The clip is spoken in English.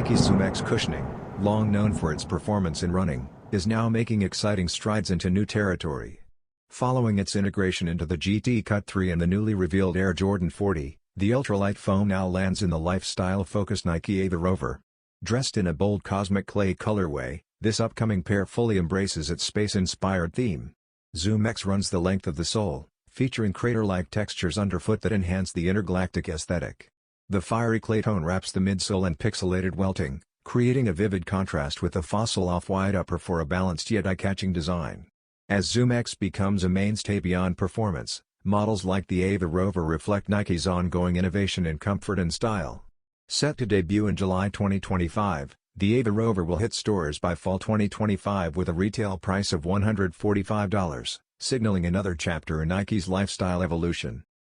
Nike's ZoomX cushioning, long known for its performance in running, is now making exciting strides into new territory. Following its integration into the GT Cut 3 and the newly revealed Air Jordan 40, the ultralight foam now lands in the lifestyle-focused Nike Ava Rover. Dressed in a bold cosmic clay colorway, this upcoming pair fully embraces its space-inspired theme. ZoomX runs the length of the sole, featuring crater-like textures underfoot that enhance the intergalactic aesthetic. The fiery clay tone wraps the midsole and pixelated welting, creating a vivid contrast with the fossil off-white upper for a balanced yet eye-catching design. As ZoomX becomes a mainstay beyond performance, models like the Ava Rover reflect Nike's ongoing innovation in comfort and style. Set to debut in July 2025, the Ava Rover will hit stores by fall 2025 with a retail price of $145, signaling another chapter in Nike's lifestyle evolution.